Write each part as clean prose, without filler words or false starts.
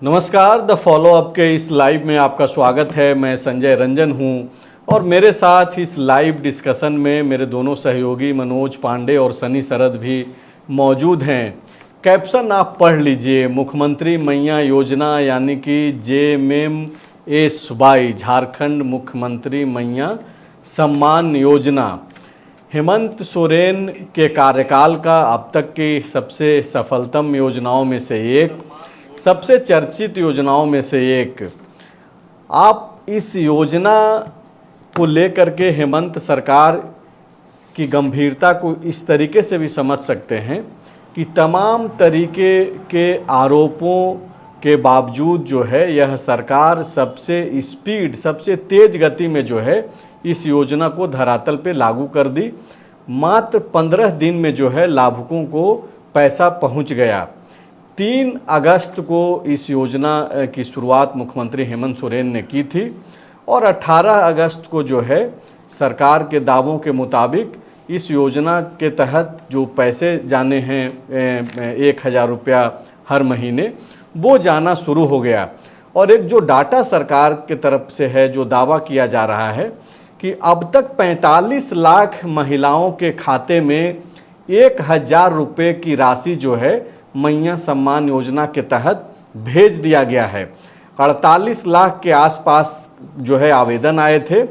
नमस्कार, the follow up के इस लाइव में आपका स्वागत है। मैं संजय रंजन हूं और मेरे साथ इस लाइव डिस्कशन में मेरे दोनों सहयोगी मनोज पांडे और सनी शरद भी मौजूद हैं। कैप्शन आप पढ़ लीजिए, मुख्यमंत्री मैया योजना यानी कि JMM-SY झारखंड मुख्यमंत्री मैया सम्मान योजना हेमंत सोरेन के कार्यकाल का अब तक की सबसे सफलतम योजनाओं में से एक, सबसे चर्चित योजनाओं में से एक। आप इस योजना को लेकर के हेमंत सरकार की गंभीरता को इस तरीके से भी समझ सकते हैं कि तमाम तरीके के आरोपों के बावजूद जो है यह सरकार सबसे स्पीड, सबसे तेज गति में जो है इस योजना को धरातल पे लागू कर दी। मात्र 15 दिन में जो है लाभुकों को पैसा पहुंच गया। 3 अगस्त को इस योजना की शुरुआत मुख्यमंत्री हेमंत सोरेन ने की थी और 18 अगस्त को जो है सरकार के दावों के मुताबिक इस योजना के तहत जो पैसे जाने हैं 1000 रुपया हर महीने, वो जाना शुरू हो गया। और एक जो डाटा सरकार के तरफ से है, जो दावा किया जा रहा है कि अब तक 45 लाख महिलाओं के खाते में 1000 रुपये की राशि जो है मैया सम्मान योजना के तहत भेज दिया गया है। 48 लाख के आसपास जो है आवेदन आए थे।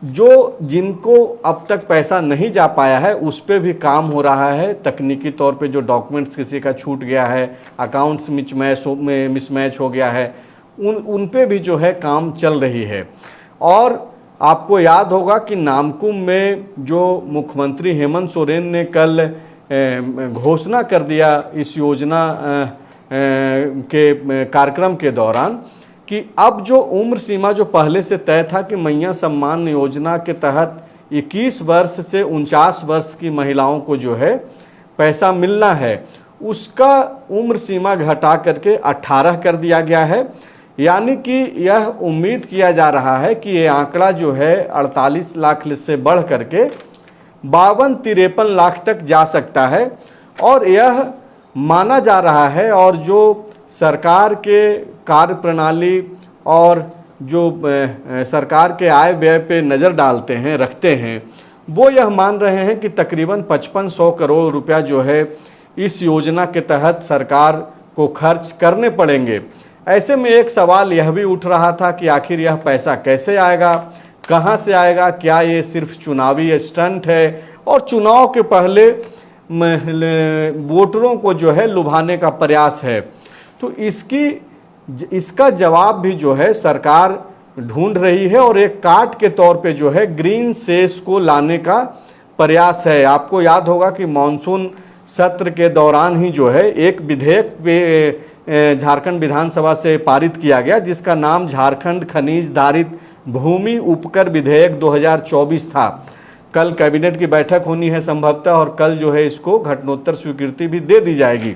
जो जिनको अब तक पैसा नहीं जा पाया है उस पे भी काम हो रहा है। तकनीकी तौर पे जो डॉक्यूमेंट्स किसी का छूट गया है, अकाउंट्स मिसमैच हो गया है, उन पे भी जो है काम चल रही है। और आपको याद होगा कि नामकुम में जो मुख्यमंत्री हेमंत सोरेन ने कल घोषणा कर दिया इस योजना के कार्यक्रम के दौरान कि अब जो उम्र सीमा जो पहले से तय था कि मैया सम्मान योजना के तहत 21 वर्ष से 49 वर्ष की महिलाओं को जो है पैसा मिलना है, उसका उम्र सीमा घटा करके 18 कर दिया गया है। यानी कि यह उम्मीद किया जा रहा है कि ये आंकड़ा जो है 48 लाख से बढ़ करके 52-53 लाख तक जा सकता है। और यह माना जा रहा है, और जो सरकार के कार्य प्रणाली और जो सरकार के आय व्यय पे नज़र डालते हैं, रखते हैं, वो यह मान रहे हैं कि तकरीबन 5500 करोड़ रुपया जो है इस योजना के तहत सरकार को खर्च करने पड़ेंगे। ऐसे में एक सवाल यह भी उठ रहा था कि आखिर यह पैसा कैसे आएगा, कहाँ से आएगा, क्या ये सिर्फ चुनावी स्टंट है और चुनाव के पहले वोटरों को जो है लुभाने का प्रयास है। तो इसका जवाब भी जो है सरकार ढूंढ रही है और एक काट के तौर पे जो है ग्रीन सेस को लाने का प्रयास है। आपको याद होगा कि मानसून सत्र के दौरान ही जो है एक विधेयक पे झारखंड विधानसभा से पारित किया गया, जिसका नाम झारखंड खनिज धारित भूमि उपकर विधेयक 2024 था। कल कैबिनेट की बैठक होनी है संभवतः, और कल जो है इसको घटनोत्तर स्वीकृति भी दे दी जाएगी।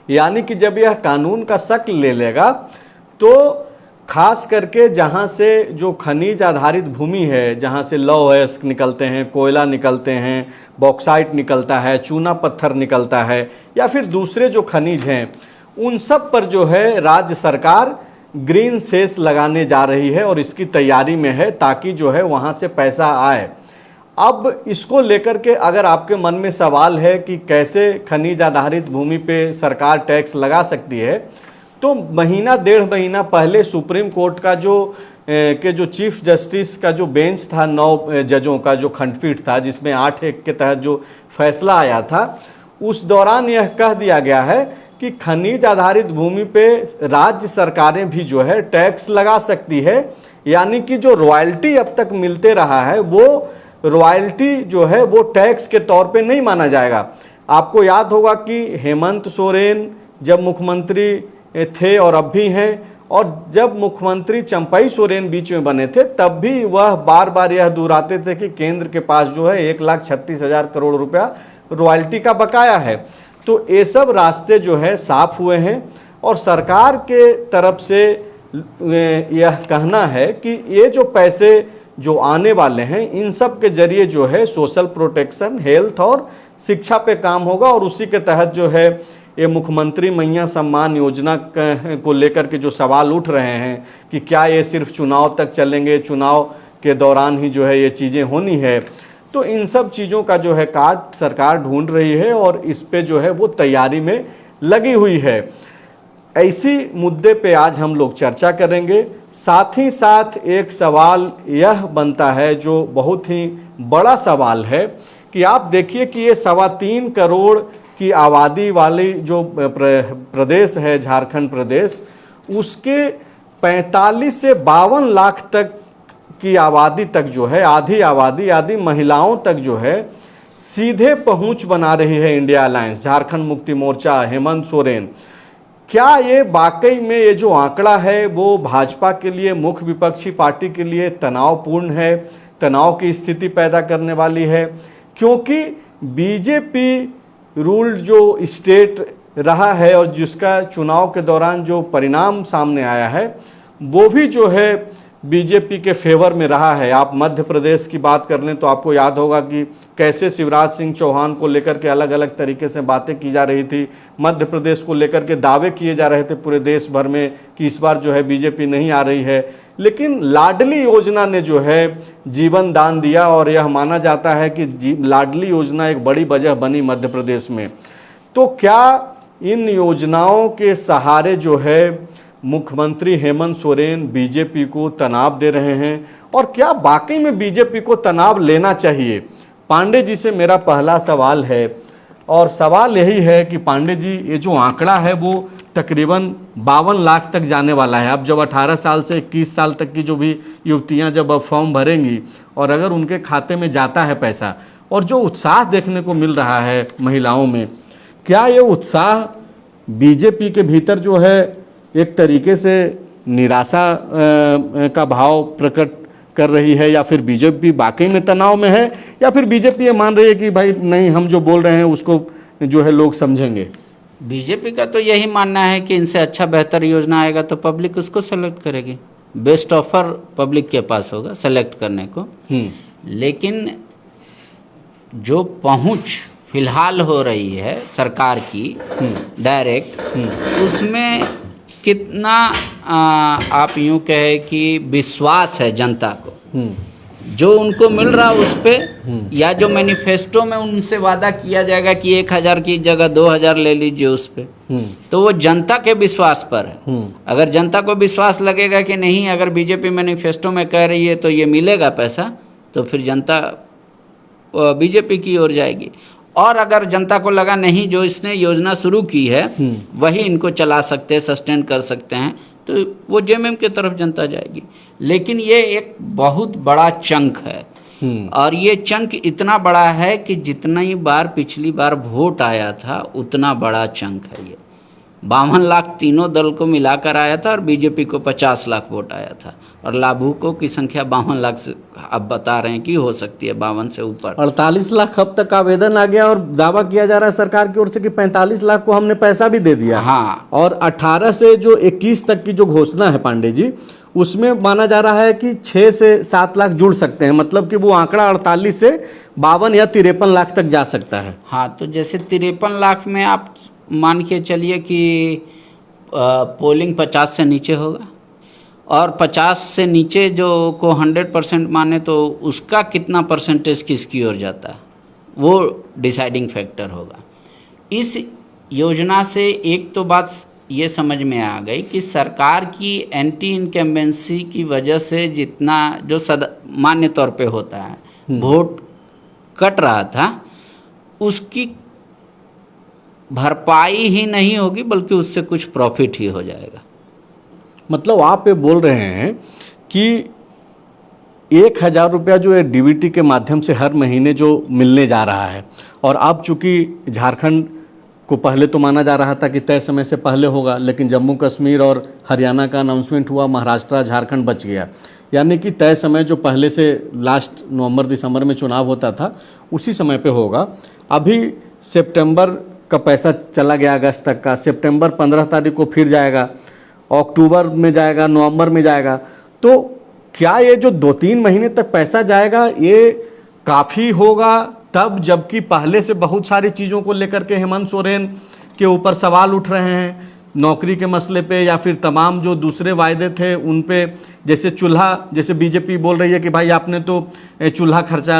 यानी कि जब यह कानून का शक्ल ले लेगा तो खास करके जहां से जो खनिज आधारित भूमि है, जहां से लौह अयस्क निकलते हैं, कोयला निकलते हैं, बॉक्साइट निकलता है, चूना पत्थर निकलता है, या फिर दूसरे जो खनिज हैं, उन सब पर जो है राज्य सरकार ग्रीन सेस लगाने जा रही है और इसकी तैयारी में है, ताकि जो है वहाँ से पैसा आए। अब इसको लेकर के अगर आपके मन में सवाल है कि कैसे खनिज आधारित भूमि पे सरकार टैक्स लगा सकती है, तो महीना 1.5 महीना पहले सुप्रीम कोर्ट का जो चीफ जस्टिस का जो बेंच था, 9 जजों का जो खंडपीठ था, जिसमें 8-1 के तहत जो फैसला आया था, उस दौरान यह कह दिया गया है कि खनिज आधारित भूमि पे राज्य सरकारें भी जो है टैक्स लगा सकती है। यानी कि जो रॉयल्टी अब तक मिलते रहा है वो रॉयल्टी जो है वो टैक्स के तौर पे नहीं माना जाएगा। आपको याद होगा कि हेमंत सोरेन जब मुख्यमंत्री थे और अब भी हैं, और जब मुख्यमंत्री चंपई सोरेन बीच में बने थे तब भी वह बार बार यह दोहराते थे कि केंद्र के पास जो है 1,36,000 करोड़ रुपया रॉयल्टी का बकाया है। तो ये सब रास्ते जो है साफ हुए हैं और सरकार के तरफ से यह कहना है कि ये जो पैसे जो आने वाले हैं इन सब के जरिए जो है सोशल प्रोटेक्शन, हेल्थ और शिक्षा पे काम होगा, और उसी के तहत जो है ये मुख्यमंत्री मैया सम्मान योजना को लेकर के जो सवाल उठ रहे हैं कि क्या ये सिर्फ चुनाव तक चलेंगे, चुनाव के दौरान ही जो है ये चीज़ें होनी है, तो इन सब चीज़ों का जो है काट सरकार ढूंढ रही है और इस पे जो है वो तैयारी में लगी हुई है। ऐसी मुद्दे पे आज हम लोग चर्चा करेंगे। साथ ही साथ एक सवाल यह बनता है जो बहुत ही बड़ा सवाल है कि आप देखिए कि ये 3.25 करोड़ की आबादी वाली जो प्रदेश है झारखंड प्रदेश, उसके 45 से 52 लाख तक की आबादी तक जो है, आधी आबादी आदि महिलाओं तक जो है सीधे पहुंच बना रही है इंडिया अलायंस, झारखंड मुक्ति मोर्चा, हेमंत सोरेन। क्या ये वाकई में ये जो आंकड़ा है वो भाजपा के लिए, मुख्य विपक्षी पार्टी के लिए तनावपूर्ण है, तनाव की स्थिति पैदा करने वाली है? क्योंकि बीजेपी रूल्ड जो स्टेट रहा है और जिसका चुनाव के दौरान जो परिणाम सामने आया है वो भी जो है बीजेपी के फेवर में रहा है। आप मध्य प्रदेश की बात कर लें तो आपको याद होगा कि कैसे शिवराज सिंह चौहान को लेकर के अलग अलग तरीके से बातें की जा रही थी, मध्य प्रदेश को लेकर के दावे किए जा रहे थे पूरे देश भर में कि इस बार जो है बीजेपी नहीं आ रही है, लेकिन लाडली योजना ने जो है जीवन दान दिया और यह माना जाता है कि लाडली योजना एक बड़ी वजह बनी मध्य प्रदेश में। तो क्या इन योजनाओं के सहारे जो है मुख्यमंत्री हेमंत सोरेन बीजेपी को तनाव दे रहे हैं, और क्या वाकई में बीजेपी को तनाव लेना चाहिए? पांडे जी से मेरा पहला सवाल है, और सवाल यही है कि पांडे जी, ये जो आंकड़ा है वो तकरीबन 52 लाख तक जाने वाला है। अब जब 18 साल से 21 साल तक की जो भी युवतियां जब अब फॉर्म भरेंगी और अगर उनके खाते में जाता है पैसा, और जो उत्साह देखने को मिल रहा है महिलाओं में, क्या ये उत्साह बीजेपी के भीतर जो है एक तरीके से निराशा का भाव प्रकट कर रही है, या फिर बीजेपी वाकई में तनाव में है, या फिर बीजेपी ये मान रही है कि भाई नहीं, हम जो बोल रहे हैं उसको जो है लोग समझेंगे? बीजेपी का तो यही मानना है कि इनसे अच्छा बेहतर योजना आएगा तो पब्लिक उसको सेलेक्ट करेगी, बेस्ट ऑफर पब्लिक के पास होगा सेलेक्ट करने को। लेकिन जो पहुंच फिलहाल हो रही है सरकार की डायरेक्ट, उसमें कितना आप यूं कहे कि विश्वास है जनता को जो उनको मिल रहा उस पे, या जो मैनिफेस्टो में उनसे वादा किया जाएगा कि 1000 की जगह 2000 ले लीजिए उस पे, तो वो जनता के विश्वास पर है। अगर जनता को विश्वास लगेगा कि नहीं, अगर बीजेपी मैनिफेस्टो में कह रही है तो ये मिलेगा पैसा, तो फिर जनता बीजेपी की ओर जाएगी। और अगर जनता को लगा नहीं, जो इसने योजना शुरू की है वही इनको चला सकते हैं, सस्टेन कर सकते हैं, तो वो जेएमएम की तरफ जनता जाएगी। लेकिन ये एक बहुत बड़ा चंक है, और ये चंक इतना बड़ा है कि जितना ही बार पिछली बार वोट आया था उतना बड़ा चंक है ये। 52 लाख तीनों दल को मिलाकर आया था और बीजेपी को 50 लाख वोट आया था, और लाभुकों की संख्या 52 लाख से अब बता रहे हैं कि हो सकती है 52 से ऊपर। 48 लाख अब तक आवेदन आ गया और दावा किया जा रहा है सरकार की ओर से कि 45 लाख को हमने पैसा भी दे दिया। हाँ, और 18 से जो 21 तक की जो घोषणा है पांडे जी, उसमें माना जा रहा है कि 6 से 7 लाख जुड़ सकते हैं, मतलब कि वो आंकड़ा 48 से 52 या 53 लाख तक जा सकता है। हाँ, तो जैसे 53 लाख में आप मान के चलिए कि पोलिंग 50 से नीचे होगा, और 50 से नीचे जो को 100% माने तो उसका कितना परसेंटेज किसकी ओर जाता है वो डिसाइडिंग फैक्टर होगा। इस योजना से एक तो बात ये समझ में आ गई कि सरकार की एंटी इनकम्बेंसी की वजह से जितना जो मान्य तौर पे होता है वोट कट रहा था, उसकी भरपाई ही नहीं होगी, बल्कि उससे कुछ प्रॉफिट ही हो जाएगा। मतलब आप ये बोल रहे हैं कि 1000 रुपया जो है डीबीटी के माध्यम से हर महीने जो मिलने जा रहा है, और अब चूंकि झारखंड को पहले तो माना जा रहा था कि तय समय से पहले होगा, लेकिन जम्मू कश्मीर और हरियाणा का अनाउंसमेंट हुआ, महाराष्ट्र झारखंड बच गया, यानी कि तय समय जो पहले से लास्ट नवंबर दिसंबर में चुनाव होता था उसी समय पे होगा। अभी सितंबर का पैसा चला गया अगस्त तक का, सितंबर 15 तारीख को फिर जाएगा, अक्टूबर में जाएगा, नवंबर में जाएगा। तो क्या ये जो 2-3 महीने तक पैसा जाएगा ये काफ़ी होगा तब, जबकि पहले से बहुत सारी चीज़ों को लेकर के हेमंत सोरेन के ऊपर सवाल उठ रहे हैं, नौकरी के मसले पे या फिर तमाम जो दूसरे वायदे थे उन पे, जैसे चूल्हा, जैसे बीजेपी बोल रही है कि भाई आपने तो चूल्हा खर्चा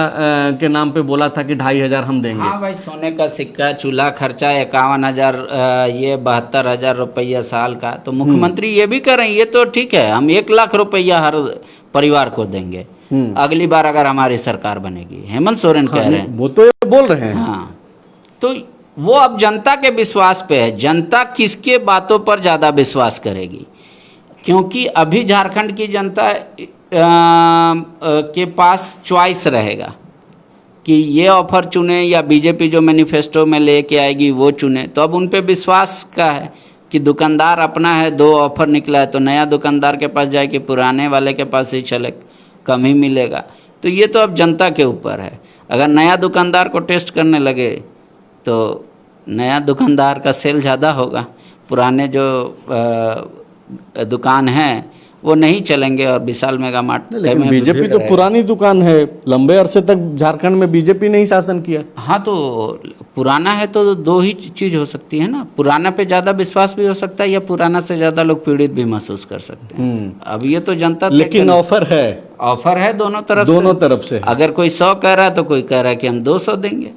के नाम पे बोला था कि 2,500 हम देंगे। हाँ भाई, सोने का सिक्का, चूल्हा खर्चा 51,000, ये 72,000 रुपया साल का, तो मुख्यमंत्री ये भी कर रहे हैं, ये तो ठीक है, हम 1,00,000 रुपया हर परिवार को देंगे अगली बार अगर हमारी सरकार बनेगी, हेमंत सोरेन कह रहे हैं। वो तो ये बोल रहे हैं। हाँ, तो वो अब जनता के विश्वास पे है, जनता किसके बातों पर ज़्यादा विश्वास करेगी, क्योंकि अभी झारखंड की जनता के पास चॉइस रहेगा कि ये ऑफर चुने या बीजेपी जो मैनिफेस्टो में लेके आएगी वो चुने। तो अब उन पे विश्वास का है कि दुकानदार अपना है, 2 ऑफर निकला है तो नया दुकानदार के पास जाए कि पुराने वाले के पास ही चले, कम ही मिलेगा। तो ये तो अब जनता के ऊपर है, अगर नया दुकानदार को टेस्ट करने लगे तो नया दुकानदार का सेल ज़्यादा होगा, पुराने जो दुकान हैं वो नहीं चलेंगे और विशाल मेगा मार्ट। लेकिन बीजेपी तो पुरानी दुकान है, लंबे अरसे तक झारखंड में बीजेपी ने ही शासन किया। हाँ, तो पुराना है तो 2 ही चीज़ हो सकती है ना, पुराना पे ज़्यादा विश्वास भी हो सकता है या पुराना से ज़्यादा लोग पीड़ित भी महसूस कर सकते हैं। अब ये तो जनता, लेकिन ऑफर है दोनों तरफ से। अगर कोई 100 कह रहा है तो कोई कह रहा है कि हम 200 देंगे,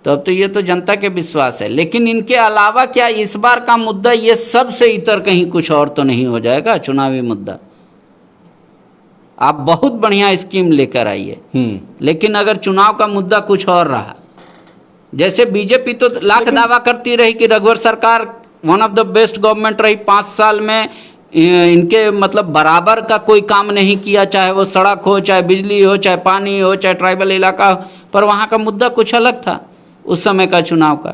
तो अब तो ये तो जनता के विश्वास है। लेकिन इनके अलावा क्या इस बार का मुद्दा ये सबसे इतर कहीं कुछ और तो नहीं हो जाएगा चुनावी मुद्दा? आप बहुत बढ़िया स्कीम लेकर आइए, लेकिन अगर चुनाव का मुद्दा कुछ और रहा, जैसे बीजेपी तो लाख दावा करती रही कि रघुवर सरकार one of the best government रही, 5 साल में इनके मतलब बराबर का कोई काम नहीं किया, चाहे वो सड़क हो, चाहे बिजली हो, चाहे पानी हो, चाहे ट्राइबल इलाका हो, पर वहाँ का मुद्दा कुछ अलग था उस समय का चुनाव का।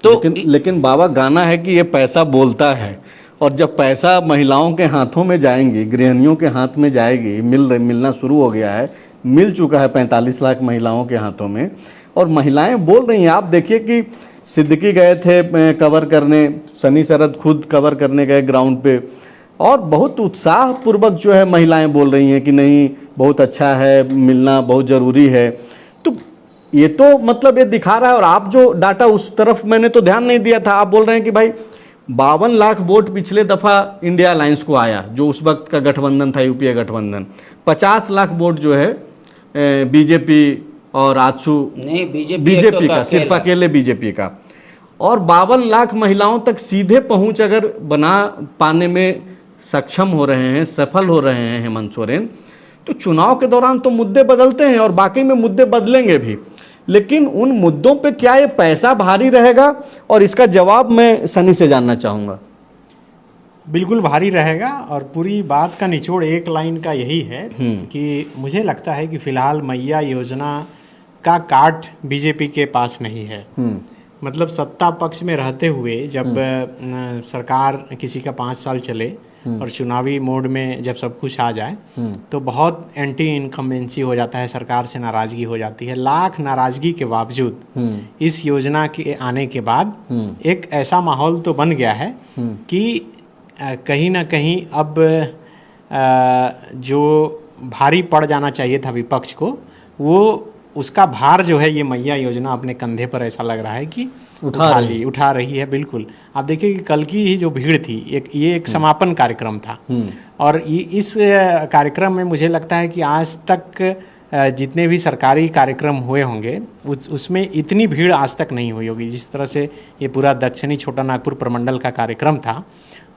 तो लेकिन बाबा, गाना है कि ये पैसा बोलता है, और जब पैसा महिलाओं के हाथों में जाएंगी, गृहिणियों के हाथ में जाएगी, मिलना शुरू हो गया है, मिल चुका है 45 लाख महिलाओं के हाथों में, और महिलाएं बोल रही हैं। आप देखिए कि सिद्दीकी गए थे कवर करने, सनी शरद खुद कवर करने गए ग्राउंड पे, और बहुत उत्साहपूर्वक जो है महिलाएं बोल रही हैं कि नहीं, बहुत अच्छा है, मिलना बहुत ज़रूरी है। तो ये तो मतलब ये दिखा रहा है। और आप जो डाटा उस तरफ मैंने तो ध्यान नहीं दिया था, आप बोल रहे हैं कि भाई 52 लाख वोट पिछले दफ़ा इंडिया अलायंस को आया, जो उस वक्त का गठबंधन था, यूपीए गठबंधन। 50 लाख वोट जो है बीजेपी और आजसू, नहीं, बीजेपी का, सिर्फ अकेले बीजेपी का। और 52 लाख महिलाओं तक सीधे पहुंच अगर बना पाने में सक्षम हो रहे हैं, सफल हो रहे हैं हेमंत सोरेन, तो चुनाव के दौरान तो मुद्दे बदलते हैं और बाकी में मुद्दे बदलेंगे भी, लेकिन उन मुद्दों पे क्या ये पैसा भारी रहेगा? और इसका जवाब मैं सनी से जानना चाहूँगा। बिल्कुल भारी रहेगा, और पूरी बात का निचोड़ एक लाइन का यही है कि मुझे लगता है कि फिलहाल मैया योजना का कार्ड बीजेपी के पास नहीं है। मतलब सत्ता पक्ष में रहते हुए जब सरकार किसी का 5 साल चले और चुनावी मोड में जब सब कुछ आ जाए तो बहुत एंटी इनकम्बेंसी हो जाता है, सरकार से नाराज़गी हो जाती है। लाख नाराज़गी के बावजूद इस योजना के आने के बाद एक ऐसा माहौल तो बन गया है कि कहीं ना कहीं अब जो भारी पड़ जाना चाहिए था विपक्ष को, वो उसका भार जो है ये मैया योजना अपने कंधे पर ऐसा लग रहा है कि उठा रही है। बिल्कुल, आप देखिए कि कल की ही जो भीड़ थी, ये एक समापन कार्यक्रम था, और इस कार्यक्रम में मुझे लगता है कि आज तक जितने भी सरकारी कार्यक्रम हुए होंगे उसमें इतनी भीड़ आज तक नहीं हुई होगी जिस तरह से ये पूरा दक्षिणी छोटा नागपुर प्रमंडल का कार्यक्रम था।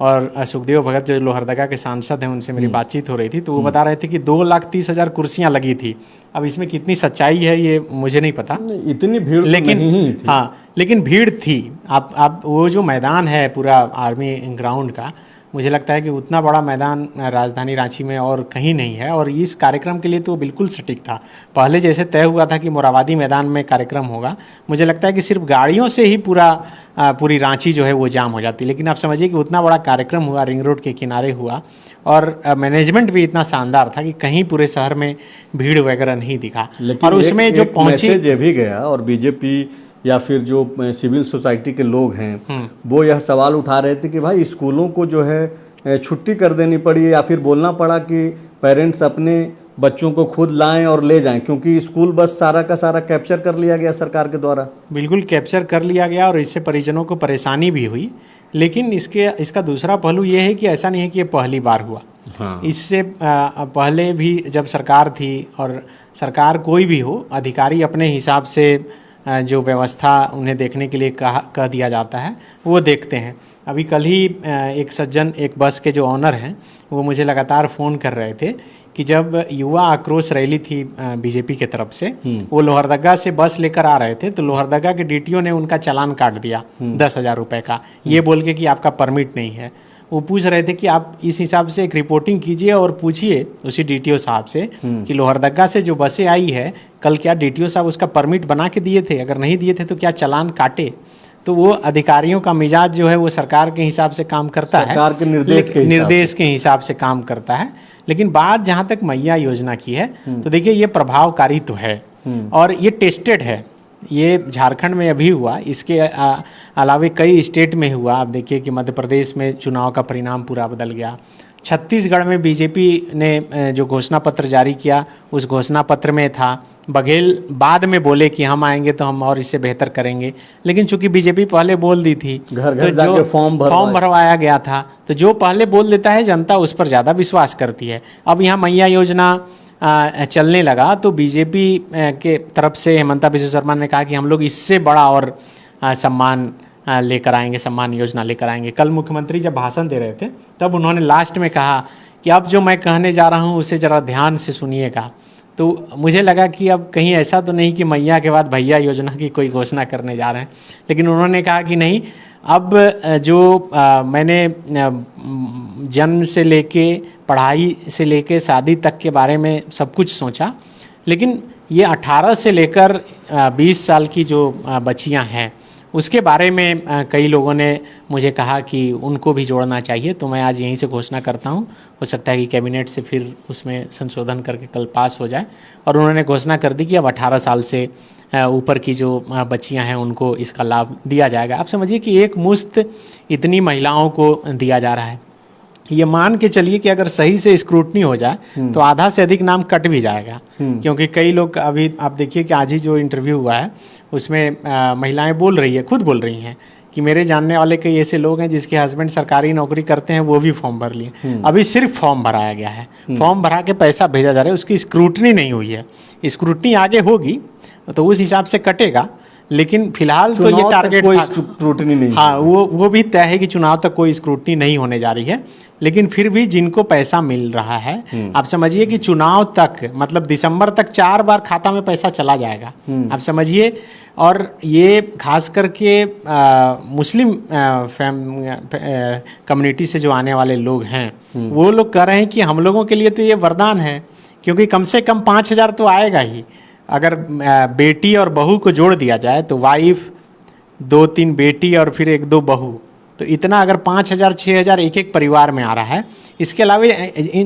और सुखदेव भगत जो लोहरदगा के सांसद हैं, उनसे मेरी बातचीत हो रही थी, तो वो बता रहे थे कि 2,30,000 कुर्सियां लगी थी। अब इसमें कितनी सच्चाई है ये मुझे नहीं पता, इतनी भीड़ लेकिन नहीं थी। हाँ, लेकिन भीड़ थी। आप वो जो मैदान है पूरा आर्मी ग्राउंड का, मुझे लगता है कि उतना बड़ा मैदान राजधानी रांची में और कहीं नहीं है, और इस कार्यक्रम के लिए तो बिल्कुल सटीक था। पहले जैसे तय हुआ था कि मोराबादी मैदान में कार्यक्रम होगा, मुझे लगता है कि सिर्फ गाड़ियों से ही पूरी रांची जो है वो जाम हो जाती, लेकिन आप समझिए कि उतना बड़ा कार्यक्रम हुआ, रिंग रोड के किनारे हुआ, और मैनेजमेंट भी इतना शानदार था कि कहीं पूरे शहर में भीड़ वगैरह नहीं दिखा। और उसमें जो पहुंची मैसेज भी गया, और बीजेपी या फिर जो सिविल सोसाइटी के लोग हैं वो यह सवाल उठा रहे थे कि भाई स्कूलों को जो है छुट्टी कर देनी पड़ी, या फिर बोलना पड़ा कि पेरेंट्स अपने बच्चों को खुद लाएं और ले जाएं, क्योंकि स्कूल बस सारा का सारा कैप्चर कर लिया गया सरकार के द्वारा। बिल्कुल कैप्चर कर लिया गया और इससे परिजनों को परेशानी भी हुई। लेकिन इसका दूसरा पहलू ये है कि ऐसा नहीं है कि ये पहली बार हुआ। हाँ। इससे पहले भी जब सरकार थी, और सरकार कोई भी हो, अधिकारी अपने हिसाब से जो व्यवस्था उन्हें देखने के लिए कह दिया जाता है वो देखते हैं। अभी कल ही एक सज्जन, एक बस के जो ऑनर हैं, वो मुझे लगातार फ़ोन कर रहे थे कि जब युवा आक्रोश रैली थी बीजेपी के तरफ से, वो लोहरदगा से बस लेकर आ रहे थे, तो लोहरदगा के डीटीओ ने उनका चालान काट दिया 10,000 रुपये का, ये बोल के कि आपका परमिट नहीं है। वो पूछ रहे थे कि आप इस हिसाब से एक रिपोर्टिंग कीजिए और पूछिए उसी डीटीओ साहब से कि लोहरदगा से जो बसें आई है कल, क्या डीटीओ साहब उसका परमिट बना के दिए थे? अगर नहीं दिए थे तो क्या चालान काटे? तो वो अधिकारियों का मिजाज जो है वो सरकार के हिसाब से काम करता है, सरकार के निर्देश के हिसाब से काम करता है। लेकिन बात जहाँ तक मैया योजना की है, तो देखिए ये प्रभावकारी तो है और ये टेस्टेड है। ये झारखंड में अभी हुआ, इसके अलावे कई स्टेट में हुआ। आप देखिए कि मध्य प्रदेश में चुनाव का परिणाम पूरा बदल गया। छत्तीसगढ़ में बीजेपी ने जो घोषणा पत्र जारी किया, उस घोषणा पत्र में था, बघेल बाद में बोले कि हम आएंगे तो हम और इससे बेहतर करेंगे, लेकिन चूंकि बीजेपी पहले बोल दी थी, घर घर जाके फॉर्म भरवाया गया था, तो जो पहले बोल देता है जनता उस पर ज़्यादा विश्वास करती है। अब यहाँ मैया योजना चलने लगा तो बीजेपी के तरफ से हेमंता बिस्वा शर्मा ने कहा कि हम लोग इससे बड़ा और सम्मान लेकर आएंगे, सम्मान योजना लेकर आएंगे। कल मुख्यमंत्री जब भाषण दे रहे थे तब उन्होंने लास्ट में कहा कि अब जो मैं कहने जा रहा हूँ उसे ज़रा ध्यान से सुनिएगा। तो मुझे लगा कि अब कहीं ऐसा तो नहीं कि मैया के बाद भैया योजना की कोई घोषणा करने जा रहे हैं, लेकिन उन्होंने कहा कि नहीं, अब जो मैंने जन्म से लेके, पढ़ाई से लेके शादी तक के बारे में सब कुछ सोचा, लेकिन ये 18 से लेकर 20 साल की जो बच्चियां हैं उसके बारे में कई लोगों ने मुझे कहा कि उनको भी जोड़ना चाहिए। तो मैं आज यहीं से घोषणा करता हूं, हो सकता है कि कैबिनेट से फिर उसमें संशोधन करके कल पास हो जाए। और उन्होंने घोषणा कर दी कि अब 18 साल से ऊपर की जो बच्चियां हैं उनको इसका लाभ दिया जाएगा। आप समझिए कि एक मुश्त इतनी महिलाओं को दिया जा रहा है। ये मान के चलिए कि अगर सही से स्क्रूटनी हो जाए तो आधा से अधिक नाम कट भी जाएगा, क्योंकि कई लोग, अभी आप देखिए कि आज ही जो इंटरव्यू हुआ है उसमें महिलाएं बोल रही है, खुद बोल रही हैं कि मेरे जानने वाले कई ऐसे लोग हैं जिसके हस्बैंड सरकारी नौकरी करते हैं, वो भी फॉर्म भर लिए। अभी सिर्फ फॉर्म भराया गया है, फॉर्म भरा के पैसा भेजा जा रहा है, उसकी स्क्रूटनी नहीं हुई है। स्क्रूटनी आगे होगी तो उस हिसाब से कटेगा, लेकिन फिलहाल तो ये टारगेट कोई स्क्रूटनी नहीं। हाँ, वो भी तय है कि चुनाव तक कोई स्क्रूटनी नहीं होने जा रही है। लेकिन फिर भी जिनको पैसा मिल रहा है, आप समझिए कि चुनाव तक, मतलब दिसंबर तक 4 बार खाता में पैसा चला जाएगा, आप समझिए। और ये खास करके मुस्लिम कम्युनिटी से जो आने वाले लोग हैं, वो लोग कह रहे हैं कि हम लोगों के लिए तो ये वरदान है, क्योंकि कम से कम 5,000 तो आएगा ही। अगर बेटी और बहू को जोड़ दिया जाए तो वाइफ, 2-3 बेटी और फिर 1-2 बहू, तो इतना अगर 5,000 6,000 एक परिवार में आ रहा है। इसके अलावा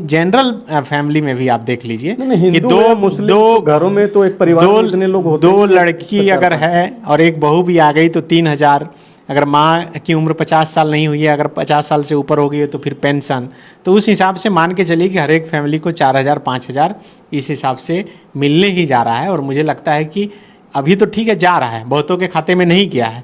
जनरल फैमिली में भी आप देख लीजिए कि दो घरों में तो एक परिवार में इतने लोग होते हैं, 2 लड़की अगर है और एक बहू भी आ गई तो 3,000। अगर माँ की उम्र 50 साल नहीं हुई है, अगर 50 साल से ऊपर हो गई है तो फिर पेंशन। तो उस हिसाब से मान के चलिए कि हर एक फैमिली को 4,000 5,000 इस हिसाब से मिलने ही जा रहा है। और मुझे लगता है कि अभी तो ठीक है जा रहा है, बहुतों के खाते में नहीं गया है।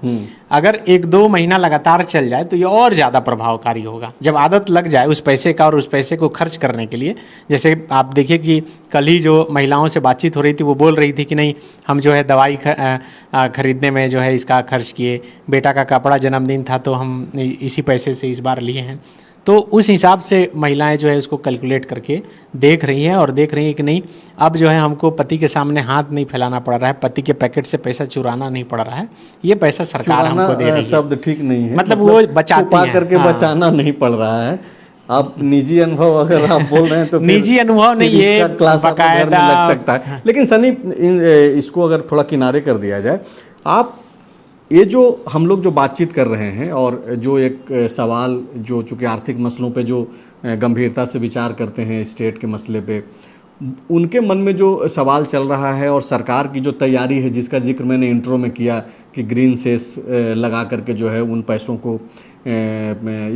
अगर 1-2 महीना लगातार चल जाए तो ये और ज़्यादा प्रभावकारी होगा, जब आदत लग जाए उस पैसे का और उस पैसे को खर्च करने के लिए। जैसे आप देखिए कि कल ही जो महिलाओं से बातचीत हो रही थी, वो बोल रही थी कि नहीं, हम जो है दवाई खरीदने में जो है इसका खर्च किए, बेटा का कपड़ा जन्मदिन था तो हम इसी पैसे से इस बार लिए हैं। तो उस हिसाब से महिलाएं जो है उसको कैलकुलेट करके देख रही हैं और देख रही हैं कि नहीं, अब जो है हमको पति के सामने हाथ नहीं फैलाना पड़ रहा है, पति के पैकेट से पैसा चुराना नहीं पड़ रहा है, ये पैसा सरकार हमको दे रही है। शब्द ठीक नहीं है, मतलब वो बचाती हैं, करके बचाना नहीं पड़ रहा है। आप निजी अनुभव अगर आप बोल रहे हैं तो निजी अनुभव नहीं, ये बाकायदा लग सकता है। लेकिन सनी, इसको अगर थोड़ा किनारे कर दिया जाए, आप ये जो हम लोग जो बातचीत कर रहे हैं और जो एक सवाल जो चूँकि आर्थिक मसलों पे जो गंभीरता से विचार करते हैं स्टेट के मसले पे, उनके मन में जो सवाल चल रहा है और सरकार की जो तैयारी है, जिसका जिक्र मैंने इंट्रो में किया कि ग्रीन सेस लगा करके जो है उन पैसों को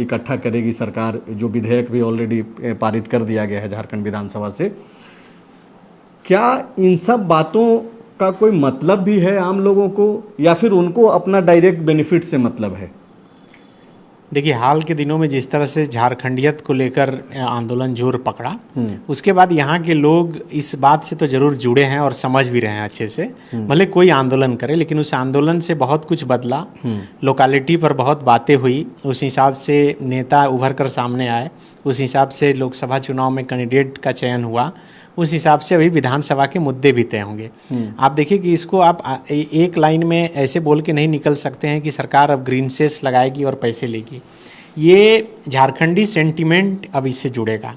इकट्ठा करेगी सरकार, जो विधेयक भी ऑलरेडी पारित कर दिया गया है झारखंड विधानसभा से। क्या इन सब बातों का कोई मतलब भी है आम लोगों को, या फिर उनको अपना डायरेक्ट बेनिफिट से मतलब है? देखिए, हाल के दिनों में जिस तरह से झारखंडियत को लेकर आंदोलन जोर पकड़ा, उसके बाद यहाँ के लोग इस बात से तो जरूर जुड़े हैं और समझ भी रहे हैं अच्छे से। भले कोई आंदोलन करे, लेकिन उस आंदोलन से बहुत कुछ बदला, लोकालिटी पर बहुत बातें हुई, उस हिसाब से नेता उभर कर सामने आए, उस हिसाब से लोकसभा चुनाव में कैंडिडेट का चयन हुआ, उस हिसाब से अभी विधानसभा के मुद्दे भी तय होंगे। आप देखिए कि इसको आप एक लाइन में ऐसे बोल के नहीं निकल सकते हैं कि सरकार अब ग्रीन सेस लगाएगी और पैसे लेगी। ये झारखंडी सेंटिमेंट अब इससे जुड़ेगा।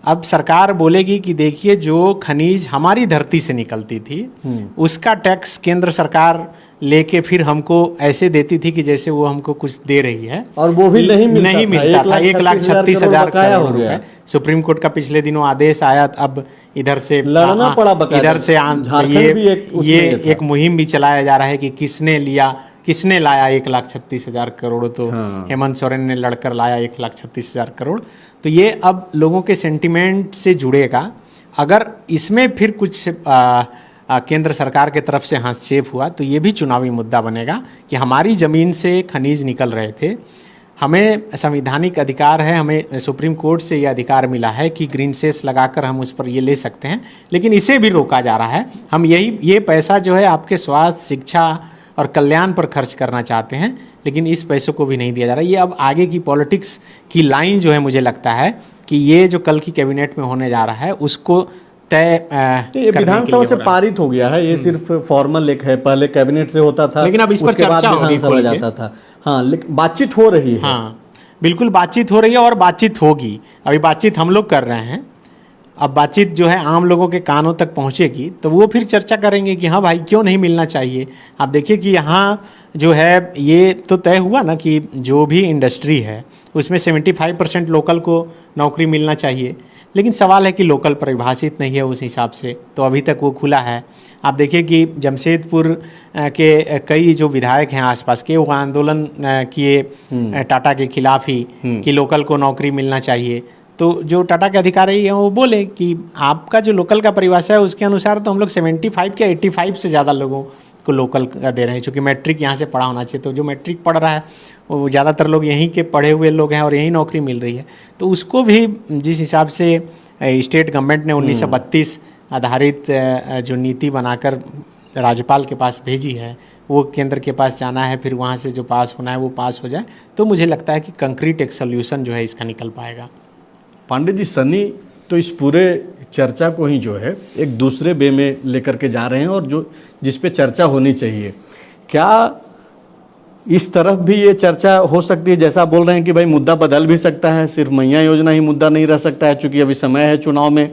अब सरकार बोलेगी कि देखिए, जो खनिज हमारी धरती से निकलती थी उसका टैक्स केंद्र सरकार लेके फिर हमको ऐसे देती थी कि जैसे वो हमको कुछ दे रही है, और वो भी नहीं मिलता था। 1,36,000 करोड़ रुपए। सुप्रीम कोर्ट का पिछले दिनों आदेश आया, अब इधर से लड़ना पड़ा, इधर से ये एक मुहिम भी चलाया जा रहा है कि किसने लाया 1,36,000 करोड़। तो हेमंत सोरेन ने लड़कर लाया 1,36,000 करोड़। तो ये अब लोगों के सेंटिमेंट से जुड़ेगा। अगर इसमें फिर कुछ केंद्र सरकार के तरफ से हस्तक्षेप हुआ तो ये भी चुनावी मुद्दा बनेगा कि हमारी ज़मीन से खनिज निकल रहे थे, हमें संवैधानिक अधिकार है, हमें सुप्रीम कोर्ट से ये अधिकार मिला है कि ग्रीन सेस लगाकर हम उस पर ये ले सकते हैं, लेकिन इसे भी रोका जा रहा है। हम ये पैसा जो है आपके स्वास्थ्य, शिक्षा और कल्याण पर खर्च करना चाहते हैं, लेकिन इस पैसों को भी नहीं दिया जा रहा। ये अब आगे की पॉलिटिक्स की लाइन जो है, मुझे लगता है कि ये जो कल की कैबिनेट में होने जा रहा है उसको ये विधानसभा से पारित हो गया है। ये सिर्फ फॉर्मल एक है, पहले कैबिनेट से होता था, लेकिन अब इस पर चर्चा विधानसभा जाता था। हाँ, लेकिन बातचीत हो रही है। हाँ, बिल्कुल बातचीत हो रही है और बातचीत होगी। अभी बातचीत हम लोग कर रहे हैं, अब बातचीत जो है आम लोगों के कानों तक पहुंचेगी तो वो फिर चर्चा करेंगे कि हाँ भाई, क्यों नहीं मिलना चाहिए। आप देखिए कि यहाँ जो है ये तो तय हुआ ना कि जो भी इंडस्ट्री है उसमें 75% लोकल को नौकरी मिलना चाहिए, लेकिन सवाल है कि लोकल परिभाषित नहीं है उस हिसाब से, तो अभी तक वो खुला है। आप देखिए कि जमशेदपुर के कई जो विधायक हैं आसपास के, वो आंदोलन किए टाटा के खिलाफ ही कि लोकल को नौकरी मिलना चाहिए। तो जो टाटा के अधिकारी हैं वो बोले कि आपका जो लोकल का परिभाषा है उसके अनुसार तो हम लोग 75 या 85 से ज़्यादा लोगों को लोकल का दे रहे हैं, क्योंकि मैट्रिक यहाँ से पढ़ा होना चाहिए। तो जो मैट्रिक पढ़ रहा है वो ज़्यादातर लोग यहीं के पढ़े हुए लोग हैं और यहीं नौकरी मिल रही है। तो उसको भी जिस हिसाब से स्टेट गवर्नमेंट ने 1932 आधारित जो नीति बनाकर राज्यपाल के पास भेजी है, वो केंद्र के पास जाना है, फिर वहाँ से जो पास होना है वो पास हो जाए, तो मुझे लगता है कि कंक्रीट एक सोल्यूशन जो है इसका निकल पाएगा। पांडे जी, सनी तो इस पूरे चर्चा को ही जो है एक दूसरे वे में लेकर के जा रहे हैं, और जो जिस पे चर्चा होनी चाहिए, क्या इस तरफ भी ये चर्चा हो सकती है? जैसा बोल रहे हैं कि भाई मुद्दा बदल भी सकता है, सिर्फ मैया योजना ही मुद्दा नहीं रह सकता है, चूँकि अभी समय है चुनाव में।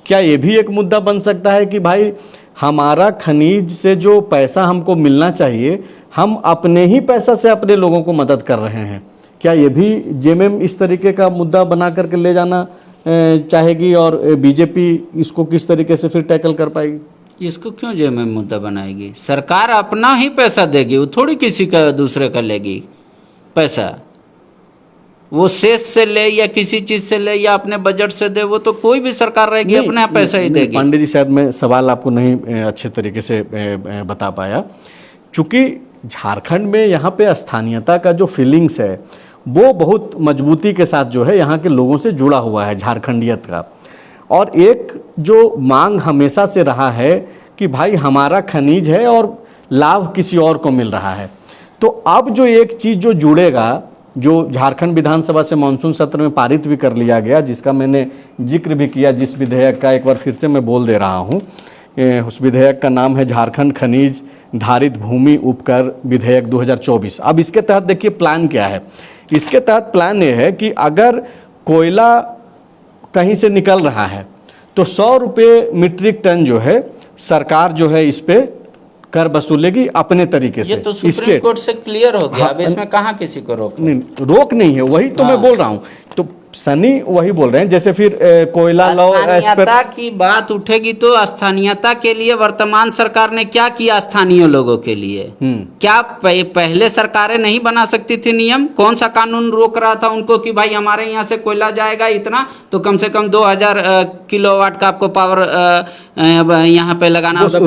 क्या ये भी एक मुद्दा बन सकता है कि भाई हमारा खनिज से जो पैसा हमको मिलना चाहिए, हम अपने ही पैसा से अपने लोगों को मदद कर रहे हैं? क्या ये भी जेएमएम इस तरीके का मुद्दा बना करके ले जाना चाहेगी, और बीजेपी इसको किस तरीके से फिर टैकल कर पाएगी? इसको क्यों जेएमएम मुद्दा बनाएगी? सरकार अपना ही पैसा देगी, वो थोड़ी किसी का दूसरे का लेगी पैसा। वो सेस से ले या किसी चीज से ले या अपने बजट से दे, वो तो कोई भी सरकार रहेगी अपना पैसा ही देगी। पांडे जी, शायद मैं सवाल आपको नहीं अच्छे तरीके से बता पाया, चूंकि झारखंड में यहाँ पे स्थानीयता का जो फीलिंग्स है वो बहुत मजबूती के साथ जो है यहाँ के लोगों से जुड़ा हुआ है, झारखंडियत का। और एक जो मांग हमेशा से रहा है कि भाई हमारा खनिज है और लाभ किसी और को मिल रहा है। तो अब जो एक चीज़ जो जुड़ेगा, जो झारखंड विधानसभा से मानसून सत्र में पारित भी कर लिया गया, जिसका मैंने जिक्र भी किया, जिस विधेयक का एक बार फिर से मैं बोल दे रहा हूँ, उस विधेयक का नाम है झारखंड खनिज धारित भूमि उपकर विधेयक 2024। अब इसके तहत देखिए प्लान क्या है। इसके तहत प्लान ये है कि अगर कोयला कहीं से निकल रहा है तो 100 रुपये मीट्रिक टन जो है सरकार जो है इस पे कर वसूलेगी अपने तरीके से। ये तो सुप्रीम कोर्ट से क्लियर हो गया। अब इसमें कहाँ किसी को रोक नहीं है, वही तो मैं बोल रहा हूँ। तो सनी वही बोल रहे हैं, जैसे फिर कोयला लॉ स्थानीयता की बात उठेगी तो स्थानीयता के लिए वर्तमान सरकार ने क्या किया स्थानीय लोगों के लिए? क्या पहले सरकारें नहीं बना सकती थी नियम? कौन सा कानून रोक रहा था उनको कि भाई हमारे यहाँ से कोयला जाएगा इतना तो कम से कम 2000 किलोवाट का आपको पावर यहाँ पे लगाना होगा?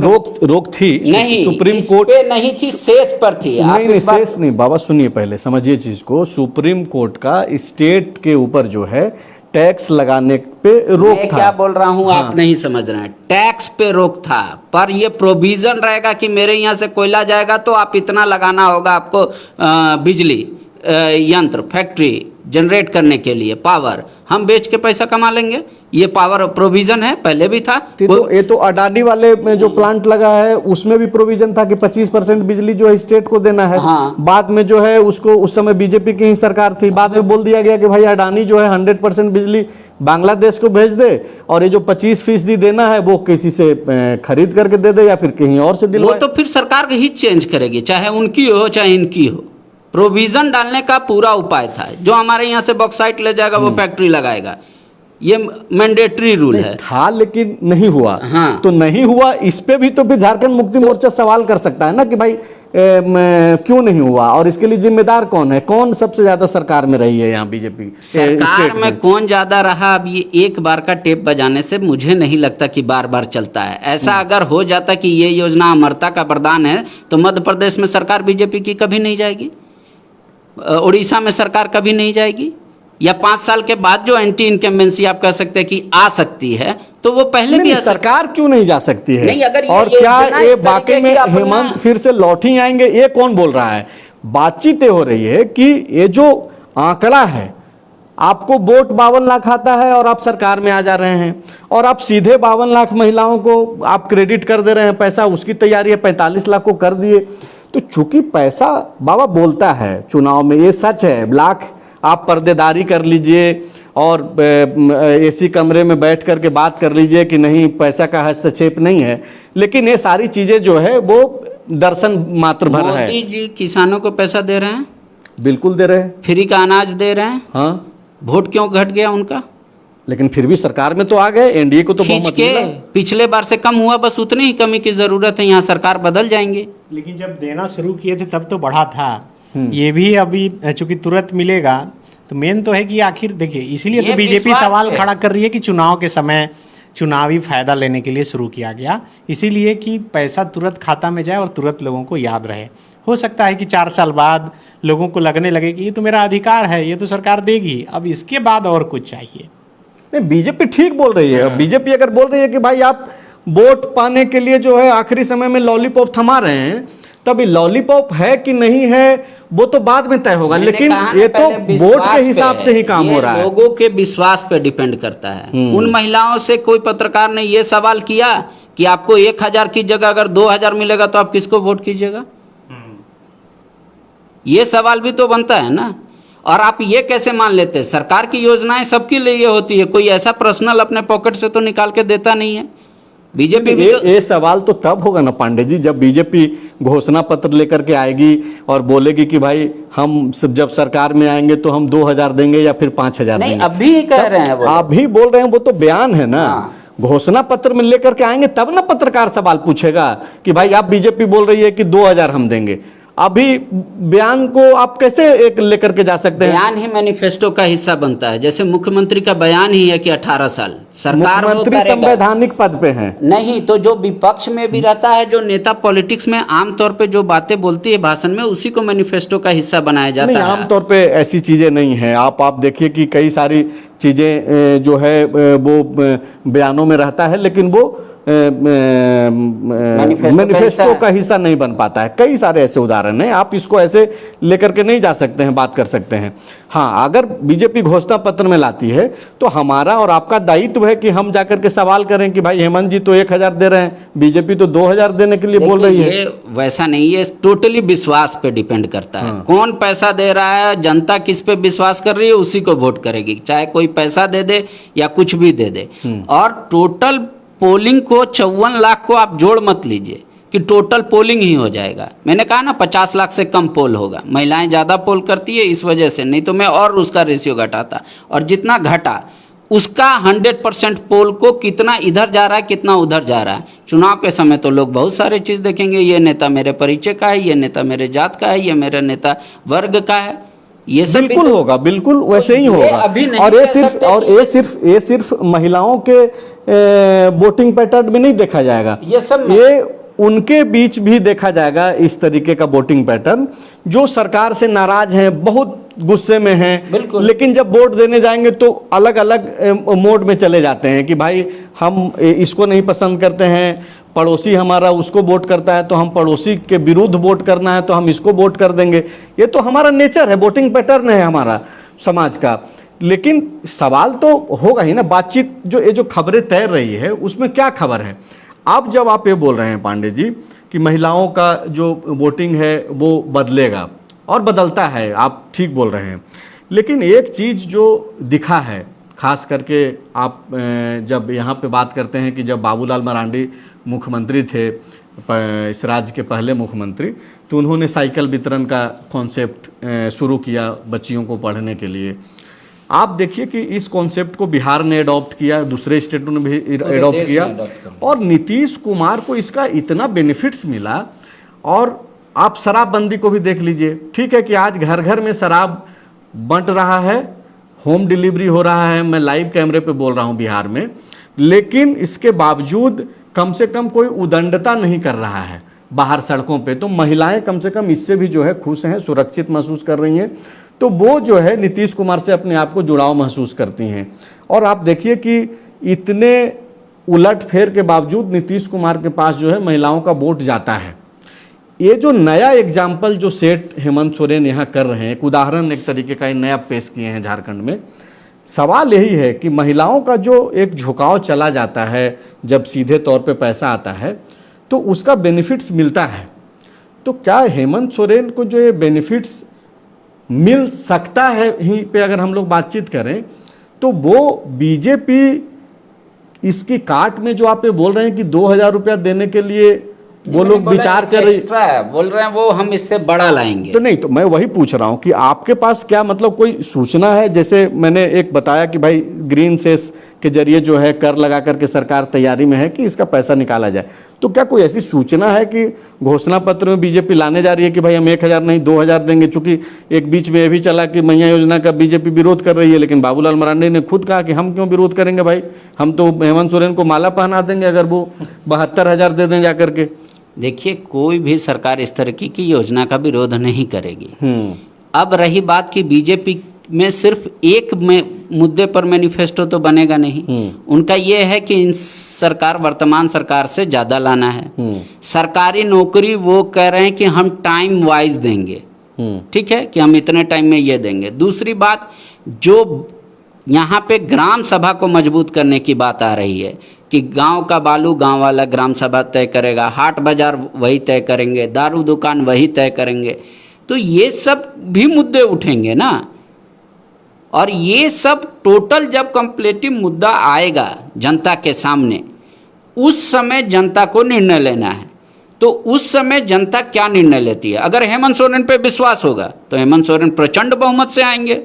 रोक थी नहीं, सुप्रीम इस कोर्ट पे नहीं थी, शेष पर थी। नहीं, शेष नहीं बाबा, सुनिए पहले समझिए चीज को। सुप्रीम कोर्ट का स्टेट के ऊपर जो है टैक्स लगाने पे रोक मैं था। क्या बोल रहा हूँ, हाँ। आप नहीं समझ रहे हैं। टैक्स पे रोक था, पर ये प्रोविजन रहेगा कि मेरे यहाँ से कोयला जाएगा तो आप इतना लगाना होगा आपको बिजली यंत्र फैक्ट्री जनरेट करने के लिए पावर, हम बेच के पैसा कमा लेंगे। ये पावर प्रोविजन है, पहले भी था। तो ये तो अडानी वाले में जो प्लांट लगा है उसमें भी प्रोविजन था कि 25% बिजली जो है स्टेट को देना है। हाँ। बाद में जो है उसको, उस समय बीजेपी की ही सरकार थी, बाद में बोल दिया गया कि भाई अडानी जो है 100% बिजली बांग्लादेश को भेज दे और ये जो 25% देना है वो किसी से खरीद करके दे दे या फिर कहीं और से वो दिलवाए। तो फिर सरकार ही चेंज करेगी, चाहे उनकी हो चाहे इनकी हो। प्रोविजन डालने का पूरा उपाय था। जो हमारे यहाँ से बॉक्साइट ले जाएगा वो फैक्ट्री लगाएगा, ये मैंडेटरी रूल है। था लेकिन नहीं हुआ। हाँ। तो नहीं हुआ, इस पे भी तो फिर झारखंड मुक्ति मोर्चा सवाल कर सकता है ना कि भाई क्यों नहीं हुआ और इसके लिए जिम्मेदार कौन है? कौन सबसे ज्यादा सरकार में रही है यहाँ बीजेपी सरकार में कौन ज्यादा रहा? अब ये एक बार का टेप बजाने से मुझे नहीं लगता कि बार बार चलता है। ऐसा अगर हो जाता कि ये योजना अमरता का वरदान है तो मध्य प्रदेश में सरकार बीजेपी की कभी नहीं जाएगी, उड़ीसा में सरकार कभी नहीं जाएगी, या 5 साल के बाद जो एंटी इनकम्बेंसी आप कह सकते हैं कि आ सकती है तो वो पहले भी सरकार क्यों नहीं जा सकती है? नहीं, अगर और ये क्या योजना ये इस वाकई तरीके में की अपना- हेमंत फिर से लौट ही आएंगे? ये कौन बोल रहा है? बातचीत ये हो रही है कि ये जो आंकड़ा है, आपको वोट 52 लाख आता है और आप सरकार में आ जा रहे हैं और आप सीधे 52 लाख महिलाओं को आप क्रेडिट कर दे रहे हैं, पैसा उसकी तैयारी है, 45 लाख को कर दिए। तो चूंकि पैसा बाबा बोलता है चुनाव में, ये सच है। लाख आप पर्देदारी कर लीजिए और एसी कमरे में बैठ करके बात कर लीजिए कि नहीं पैसा का हस्तक्षेप नहीं है, लेकिन ये सारी चीजें जो है वो दर्शन मात्र भर है। मोदी जी किसानों को पैसा दे रहे हैं, बिल्कुल दे रहे हैं, फ्री का अनाज दे रहे हैं। हाँ, वोट क्यों घट गया उनका? लेकिन फिर भी सरकार में तो आ गए, एनडीए को तो खींच बहुमत के मिला। पिछले बार से कम हुआ, बस उतनी ही कमी की जरूरत है। यहाँ सरकार बदल जाएंगे। लेकिन जब देना शुरू किए थे तब तो बढ़ा था। ये भी अभी चूंकि तुरंत मिलेगा तो मेन तो है कि आखिर देखिए, इसीलिए ये तो बीजेपी विश्वास सवाल है। खड़ा कर रही है कि चुनाव के समय चुनावी फायदा लेने के लिए शुरू किया गया, इसीलिए कि पैसा तुरंत खाता में जाए और तुरंत लोगों को याद रहे। हो सकता है कि 4 साल बाद लोगों को लगने लगे कि ये तो मेरा अधिकार है, ये तो सरकार देगी, अब इसके बाद और कुछ चाहिए। नहीं, बीजेपी ठीक बोल रही है। बीजेपी अगर बोल रही है कि भाई आप वोट पाने के लिए जो है आखिरी समय में लॉलीपॉप थमा रहे हैं, तब ये लॉलीपॉप है कि नहीं है वो तो बाद में तय होगा, लेकिन ये तो वोट के हिसाब से ही काम हो रहा है। लोगों के विश्वास पे डिपेंड करता है। उन महिलाओं से कोई पत्रकार ने ये सवाल किया कि आपको 1000 की जगह अगर 2000 मिलेगा तो आप किसको वोट कीजिएगा? ये सवाल भी तो बनता है ना। और आप ये कैसे मान लेते हैं? सरकार की योजनाएं सबके लिए होती है, कोई ऐसा पर्सनल अपने पॉकेट से तो निकाल के देता नहीं है। बीजेपी भी तो ये सवाल तो तब होगा ना पांडे जी, जब बीजेपी घोषणा पत्र लेकर के आएगी और बोलेगी कि भाई हम जब सरकार में आएंगे तो हम 2000 देंगे या फिर 5000 नहीं, देंगे। अभी कह रहे हैं वो। आप भी बोल रहे हैं, वो तो बयान है ना। हाँ। घोषणा पत्र में लेकर के आएंगे तब ना पत्रकार सवाल पूछेगा कि भाई आप बीजेपी बोल रही है कि 2000 हम देंगे। अभी बयान को आप कैसे एक लेकर के जा सकते हैं? बयान ही मैनिफेस्टो का हिस्सा बनता है। जैसे मुख्यमंत्री का बयान ही है कि 18 साल सरकार वो मुख्यमंत्री करेगा। संवैधानिक पद पे हैं। नहीं तो जो विपक्ष में भी रहता है, जो नेता पॉलिटिक्स में आमतौर पे जो बातें बोलती है भाषण में, उसी को मैनिफेस्टो का हिस्सा बनाया जाता नहीं, है। आमतौर पे ऐसी चीजें नहीं हैं। आप देखिए कि कई सारी चीजें जो है वो बयानों में रहता है, लेकिन वो मैनिफेस्टो का हिस्सा नहीं बन पाता है। कई सारे ऐसे उदाहरण हैं, आप इसको ऐसे लेकर के नहीं जा सकते हैं, बात कर सकते हैं। हाँ, अगर बीजेपी घोषणा पत्र में लाती है तो हमारा और आपका दायित्व है कि हम जाकर के सवाल करें कि भाई हेमंत जी तो 1000 दे रहे हैं, बीजेपी तो 2000 देने के लिए बोल रही है। ये वैसा नहीं है, टोटली विश्वास पे डिपेंड करता है। कौन पैसा दे रहा है, जनता किस पे विश्वास कर रही है, उसी को वोट करेगी, चाहे कोई पैसा दे दे या कुछ भी दे दे। और टोटल पोलिंग को 54 लाख को आप जोड़ मत लीजिए, कि टोटल पोलिंग ही हो जाएगा। मैंने कहा ना 50 लाख से कम पोल होगा, महिलाएं ज़्यादा पोल करती है इस वजह से, नहीं तो मैं और उसका रेशियो घटाता। और जितना घटा उसका 100% पोल को कितना इधर जा रहा है कितना उधर जा रहा है। चुनाव के समय तो लोग बहुत सारे चीज़ देखेंगे, ये नेता मेरे परिचय का है, ये नेता मेरे जात का है, ये मेरा नेता वर्ग का है, ये सब बिल्कुल होगा, बिल्कुल वैसे ही ये होगा। अभी नहीं और कह सकते ये सिर्फ महिलाओं के वोटिंग पैटर्न में नहीं देखा जाएगा, ये सब ये उनके बीच भी देखा जाएगा। इस तरीके का वोटिंग पैटर्न जो सरकार से नाराज हैं, बहुत गुस्से में हैं, बिल्कुल। लेकिन जब वोट देने जाएंगे तो अलग अलग मोड में चले जाते हैं कि भाई हम इसको नहीं पसंद करते हैं, पड़ोसी हमारा उसको वोट करता है तो हम पड़ोसी के विरुद्ध वोट करना है तो हम इसको वोट कर देंगे। ये तो हमारा नेचर है, वोटिंग पैटर्न है हमारा समाज का। लेकिन सवाल तो होगा ही ना, बातचीत जो ये जो खबरें तैर रही है उसमें क्या खबर है। अब जब आप ये बोल रहे हैं पांडे जी कि महिलाओं का जो वोटिंग है वो बदलेगा, और बदलता है, आप ठीक बोल रहे हैं, लेकिन एक चीज़ जो दिखा है, खास करके आप जब यहाँ पे बात करते हैं कि जब बाबूलाल मरांडी मुख्यमंत्री थे, इस राज्य के पहले मुख्यमंत्री, तो उन्होंने साइकिल वितरण का कॉन्सेप्ट शुरू किया बच्चियों को पढ़ने के लिए। आप देखिए कि इस कॉन्सेप्ट को बिहार ने अडॉप्ट किया, दूसरे स्टेटों ने भी अडॉप्ट किया, और नीतीश कुमार को इसका इतना बेनिफिट्स मिला। और आप शराबबंदी को भी देख लीजिए, ठीक है कि आज घर घर में शराब बंट रहा है, होम डिलीवरी हो रहा है, मैं लाइव कैमरे पे बोल रहा हूँ बिहार में, लेकिन इसके बावजूद कम से कम कोई उदंडता नहीं कर रहा है बाहर सड़कों पे। तो महिलाएं कम से कम इससे भी जो है खुश हैं, सुरक्षित महसूस कर रही हैं, तो वो जो है नीतीश कुमार से अपने आप को जुड़ाव महसूस करती हैं। और आप देखिए कि इतने उलट फेर के बावजूद नीतीश कुमार के पास जो है महिलाओं का वोट जाता है। ये जो नया एग्जाम्पल जो सेठ हेमंत सोरेन यहाँ कर रहे हैं, एक उदाहरण एक तरीके का नया पेश किए हैं झारखंड में। सवाल यही है कि महिलाओं का जो एक झुकाव चला जाता है जब सीधे तौर पे पैसा आता है तो उसका बेनिफिट्स मिलता है। तो क्या हेमंत सोरेन को जो ये बेनिफिट्स मिल सकता है, यहीं पे अगर हम लोग बातचीत करें तो वो बीजेपी इसकी काट में जो आप ये बोल रहे हैं कि 2000 रुपया देने के लिए वो लोग विचार कर रहे एक्स्ट्रा है, बोल रहे हैं वो हम इससे बड़ा लाएंगे। तो नहीं, तो मैं वही पूछ रहा हूं कि आपके पास क्या मतलब कोई सूचना है। जैसे मैंने एक बताया कि भाई ग्रीन सेस के जरिए जो है कर लगा करके सरकार तैयारी में है कि इसका पैसा निकाला जाए, तो क्या कोई ऐसी सूचना है कि घोषणा पत्र में बीजेपी लाने जा रही है कि भाई हम 1000 नहीं 2000 देंगे। चूंकि एक बीच में ये भी चला कि मैया योजना का बीजेपी विरोध कर रही है, लेकिन बाबूलाल मरांडी ने खुद कहा कि हम क्यों विरोध करेंगे भाई, हम तो हेमंत सोरेन को माला पहना देंगे अगर वो 72,000 दे दें जाकर के। देखिए, कोई भी सरकार इस तरीके की योजना का विरोध नहीं करेगी। अब रही बात कि बीजेपी में सिर्फ एक मुद्दे पर मैनिफेस्टो तो बनेगा नहीं। उनका ये है कि इन सरकार वर्तमान सरकार से ज़्यादा लाना है। सरकारी नौकरी वो कह रहे हैं कि हम टाइम वाइज देंगे, ठीक है, कि हम इतने टाइम में ये देंगे। दूसरी बात, जो यहाँ पे ग्राम सभा को मजबूत करने की बात आ रही है कि गांव का बालू गांव वाला ग्राम सभा तय करेगा, हाट बाजार वही तय करेंगे, दारू दुकान वही तय करेंगे, तो ये सब भी मुद्दे उठेंगे ना। और ये सब टोटल जब कंप्लीटिव मुद्दा आएगा जनता के सामने, उस समय जनता को निर्णय लेना है। तो उस समय जनता क्या निर्णय लेती है। अगर हेमंत सोरेन पे विश्वास होगा तो हेमंत सोरेन प्रचंड बहुमत से आएंगे।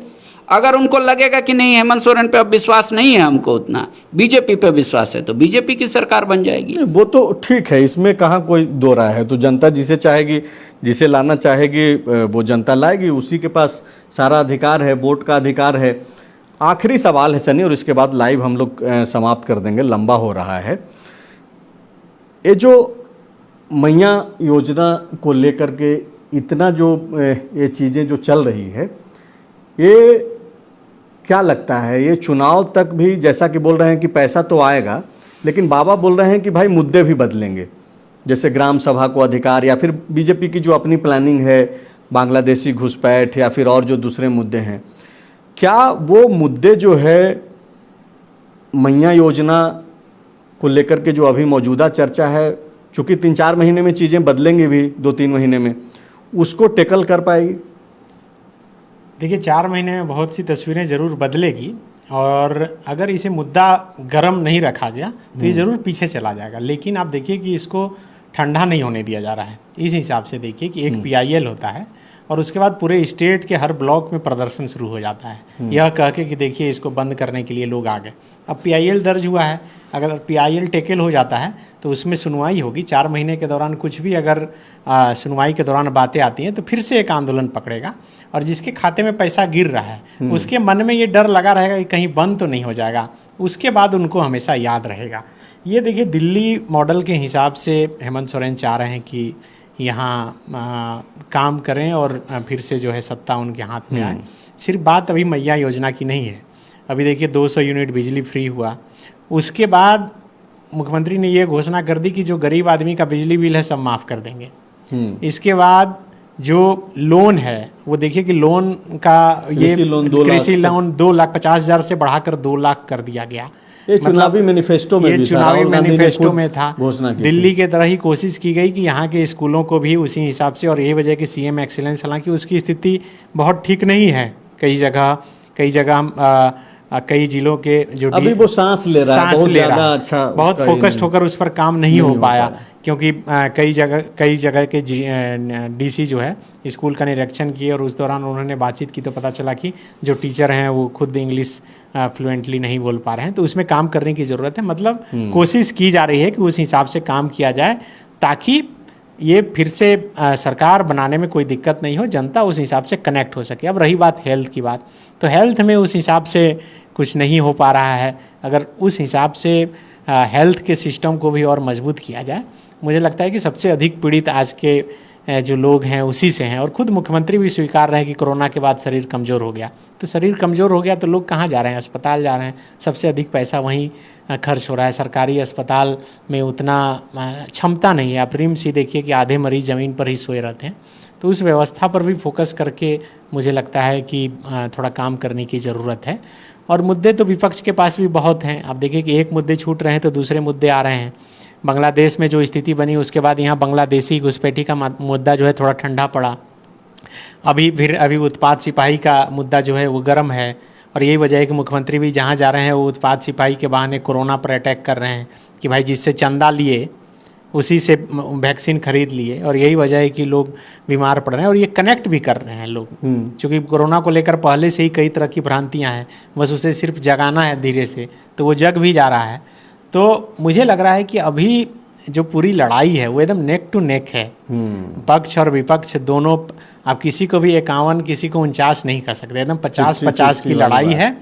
अगर उनको लगेगा कि नहीं हेमंत सोरेन पे अब विश्वास नहीं है हमको उतना, बीजेपी पे विश्वास है, तो बीजेपी की सरकार बन जाएगी। वो तो ठीक है, इसमें कहाँ कोई दो राय है। तो जनता जिसे चाहेगी, जिसे लाना चाहेगी वो जनता लाएगी, उसी के पास सारा अधिकार है, वोट का अधिकार है। आखिरी सवाल है सनी, और इसके बाद लाइव हम लोग समाप्त कर देंगे, लंबा हो रहा है। ये जो मैया योजना को लेकर के इतना जो ये चीज़ें जो चल रही है, ये क्या लगता है ये चुनाव तक भी, जैसा कि बोल रहे हैं कि पैसा तो आएगा, लेकिन बाबा बोल रहे हैं कि भाई मुद्दे भी बदलेंगे, जैसे ग्राम सभा को अधिकार, या फिर बीजेपी की जो अपनी प्लानिंग है बांग्लादेशी घुसपैठ, या फिर और जो दूसरे मुद्दे हैं, क्या वो मुद्दे जो है मैया योजना को लेकर के जो अभी मौजूदा चर्चा है, चूँकि 3-4 महीने में चीज़ें बदलेंगी भी, 2-3 महीने में, उसको टेकल कर पाएगी? देखिए, 4 महीने में बहुत सी तस्वीरें ज़रूर बदलेगी, और अगर इसे मुद्दा गर्म नहीं रखा गया तो ये ज़रूर पीछे चला जाएगा। लेकिन आप देखिए कि इसको ठंडा नहीं होने दिया जा रहा है। इस हिसाब से देखिए कि एक PIL होता है और उसके बाद पूरे स्टेट के हर ब्लॉक में प्रदर्शन शुरू हो जाता है यह कह के कि देखिए इसको बंद करने के लिए लोग आ गए। अब PIL दर्ज हुआ है, अगर PIL टेकल हो जाता है तो उसमें सुनवाई होगी। 4 महीने के दौरान कुछ भी अगर सुनवाई के दौरान बातें आती हैं तो फिर से एक आंदोलन पकड़ेगा और जिसके खाते में पैसा गिर रहा है उसके मन में ये डर लगा रहेगा कि कहीं बंद तो नहीं हो जाएगा, उसके बाद उनको हमेशा याद रहेगा। ये देखिए दिल्ली मॉडल के हिसाब से हेमंत सोरेन चाह रहे हैं कि यहाँ काम करें और फिर से जो है सत्ता उनके हाथ में आए। सिर्फ बात अभी मैया योजना की नहीं है। अभी देखिए 200 यूनिट बिजली फ्री हुआ, उसके बाद मुख्यमंत्री ने ये घोषणा कर दी कि जो गरीब आदमी का बिजली बिल है सब माफ़ कर देंगे। इसके बाद जो लोन है वो देखिए कि लोन का ये कृषि लोन 2,50,000 से बढ़ाकर 2 लाख कर दिया गया। ये चुनावी मैनिफेस्टो में ये चुनावी मैनिफेस्टो में था। दिल्ली के तरह ही कोशिश की गई कि यहाँ के स्कूलों को भी उसी हिसाब से, और ये वजह कि CM एक्सीलेंस, हालांकि उसकी स्थिति बहुत ठीक नहीं है कई जगह कई जिलों के जो अभी वो सांस ले रहा है, बहुत ज़्यादा अच्छा, बहुत फोकस्ड होकर उस पर काम नहीं हो पाया क्योंकि कई जगह के DC जो है स्कूल का निरीक्षण किए और उस दौरान उन्होंने बातचीत की तो पता चला कि जो टीचर हैं वो खुद इंग्लिश फ्लुएंटली नहीं बोल पा रहे हैं, तो उसमें काम करने की ज़रूरत है। मतलब कोशिश की जा रही है कि उस हिसाब से काम किया जाए ताकि ये फिर से सरकार बनाने में कोई दिक्कत नहीं हो, जनता उस हिसाब से कनेक्ट हो सके। अब रही बात हेल्थ की बात, तो हेल्थ में उस हिसाब से कुछ नहीं हो पा रहा है। अगर उस हिसाब से हेल्थ के सिस्टम को भी और मजबूत किया जाए, मुझे लगता है कि सबसे अधिक पीड़ित आज के जो लोग हैं उसी से हैं। और खुद मुख्यमंत्री भी स्वीकार रहे हैं कि कोरोना के बाद शरीर कमज़ोर हो गया, तो शरीर कमज़ोर हो गया तो लोग कहाँ जा रहे हैं? अस्पताल जा रहे हैं। सबसे अधिक पैसा वहीं खर्च हो रहा है। सरकारी अस्पताल में उतना क्षमता नहीं है। आप रिम्स ही देखिए कि आधे मरीज ज़मीन पर ही सोए रहते हैं। तो उस व्यवस्था पर भी फोकस करके मुझे लगता है कि थोड़ा काम करने की ज़रूरत है। और मुद्दे तो विपक्ष के पास भी बहुत हैं। आप देखिए कि एक मुद्दे छूट रहे हैं तो दूसरे मुद्दे आ रहे हैं। बांग्लादेश में जो स्थिति बनी उसके बाद यहाँ बांग्लादेशी घुसपैठी का मुद्दा जो है थोड़ा ठंडा पड़ा। अभी उत्पाद सिपाही का मुद्दा जो है वो गर्म है। और यही वजह है कि मुख्यमंत्री भी जहाँ जा रहे हैं वो उत्पाद सिपाही के बहाने कोरोना पर अटैक कर रहे हैं कि भाई जिससे चंदा लिए उसी से वैक्सीन खरीद लिए। और यही वजह है कि लोग बीमार पड़ रहे हैं और ये कनेक्ट भी कर रहे हैं लोग, क्योंकि कोरोना को लेकर पहले से ही कई तरह की भ्रांतियां हैं, बस उसे सिर्फ जगाना है धीरे से, तो वो जग भी जा रहा है। तो मुझे लग रहा है कि अभी जो पूरी लड़ाई है वो एकदम नेक टू नेक है। पक्ष और विपक्ष दोनों, आप किसी को भी 51 किसी को 49 नहीं कर सकते। एकदम 50-50 की लड़ाई है।